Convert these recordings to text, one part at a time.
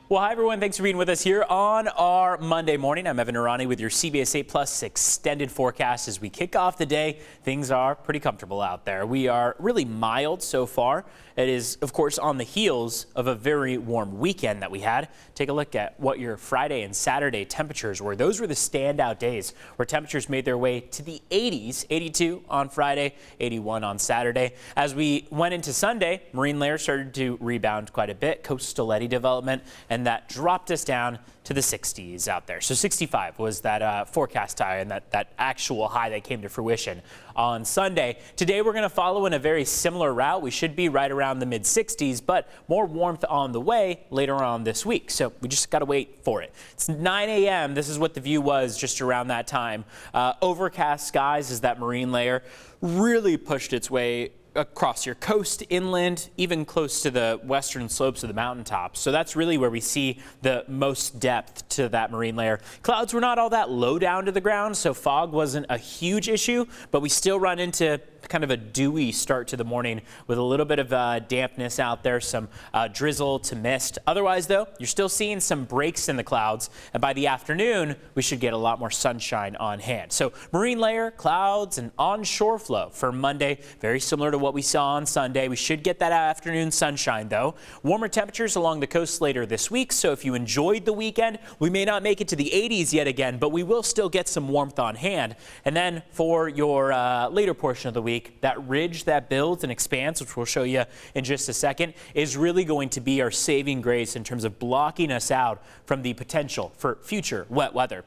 Well, hi, everyone. Thanks for being with us here on our Monday morning. I'm Evan Irani with your CBS 8 Plus extended forecast. As we kick off the day, things are pretty comfortable out there. We are really mild so far. It is, of course, on the heels of a very warm weekend that we had. Take a look at what your Friday and Saturday temperatures were. Those were the standout days where temperatures made their way to the 80s, 82 on Friday, 81 on Saturday. As we went into Sunday, marine layers started to rebound quite a bit, coastal eddy development, and that dropped us down to the 60s out there. So 65 was that forecast high and that actual high that came to fruition on Sunday. Today we're going to follow in a very similar route. We should be right around the mid 60s, but more warmth on the way later on this week. So we just got to wait for it. It's 9 a.m. This is what the view was just around that time. Overcast skies as that marine layer really pushed its way across your coast, inland, even close to the western slopes of the mountaintops. So that's really where we see the most depth to that marine layer. Clouds were not all that low down to the ground, so fog wasn't a huge issue, but we still run into kind of a dewy start to the morning with a little bit of dampness out there, some drizzle to mist. Otherwise, though, you're still seeing some breaks in the clouds, and by the afternoon, we should get a lot more sunshine on hand. So marine layer, clouds, and onshore flow for Monday, very similar to what we saw on Sunday. We should get that afternoon sunshine, though. Warmer temperatures along the coast later this week, so if you enjoyed the weekend, we may not make it to the 80s yet again, but we will still get some warmth on hand. And then for your later portion of the week, that ridge that builds and expands, which we'll show you in just a second, is really going to be our saving grace in terms of blocking us out from the potential for future wet weather.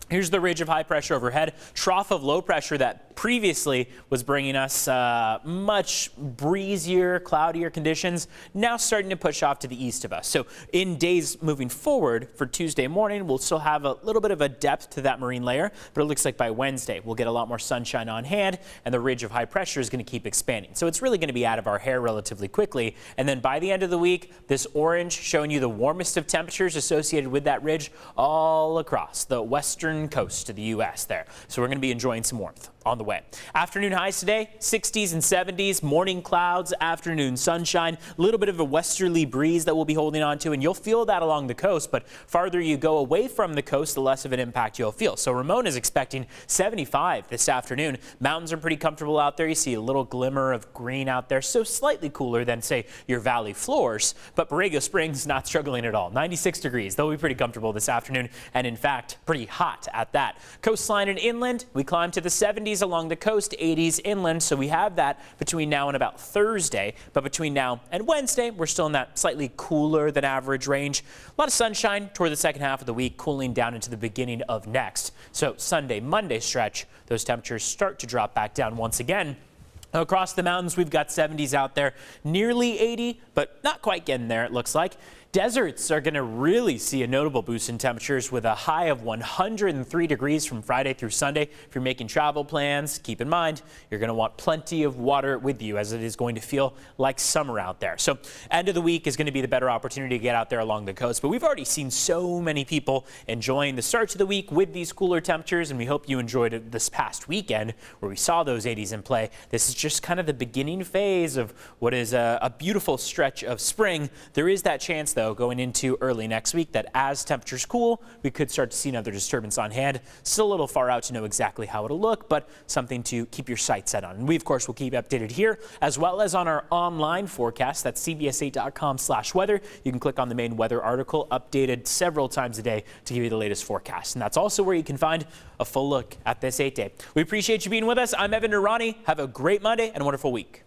Here's the ridge of high pressure overhead, trough of low pressure that previously was bringing us much breezier, cloudier conditions, now starting to push off to the east of us. So in days moving forward for Tuesday morning, we'll still have a little bit of a depth to that marine layer, but it looks like by Wednesday we'll get a lot more sunshine on hand and the ridge of high pressure is going to keep expanding. So it's really going to be out of our hair relatively quickly. And then by the end of the week, this orange showing you the warmest of temperatures associated with that ridge all across the western coast to the U.S. there. So we're going to be enjoying some warmth on the way. Afternoon highs today, 60s and 70s, morning clouds, afternoon sunshine, a little bit of a westerly breeze that we'll be holding on to, and you'll feel that along the coast, but farther you go away from the coast, the less of an impact you'll feel. So Ramon is expecting 75 this afternoon. Mountains are pretty comfortable out there. You see a little glimmer of green out there, so slightly cooler than, say, your valley floors, but Borrego Springs not struggling at all. 96 degrees. They'll be pretty comfortable this afternoon, and in fact, pretty hot at that. Coastline and inland, we climb to the 70s along the coast, 80s inland, so we have that between now and about Thursday, but between now and Wednesday, we're still in that slightly cooler than average range. A lot of sunshine toward the second half of the week, cooling down into the beginning of next. So Sunday, Monday stretch, those temperatures start to drop back down once again. Across the mountains, we've got 70s out there, nearly 80, but not quite getting there, it looks like. Deserts are going to really see a notable boost in temperatures with a high of 103 degrees from Friday through Sunday. If you're making travel plans, keep in mind you're going to want plenty of water with you as it is going to feel like summer out there. So end of the week is going to be the better opportunity to get out there along the coast. But we've already seen so many people enjoying the start to the week with these cooler temperatures, and we hope you enjoyed it this past weekend where we saw those 80s in play. This is just kind of the beginning phase of what is a beautiful stretch of spring. There is that chance, though, going into early next week that as temperatures cool, we could start to see another disturbance on hand. Still a little far out to know exactly how it'll look, but something to keep your sights set on. And we, of course, will keep updated here as well as on our online forecast. That's cbs8.com/weather. You can click on the main weather article, updated several times a day to give you the latest forecast. And that's also where you can find a full look at this 8-day. We appreciate you being with us. I'm Evan Irani. Have a great Monday and a wonderful week.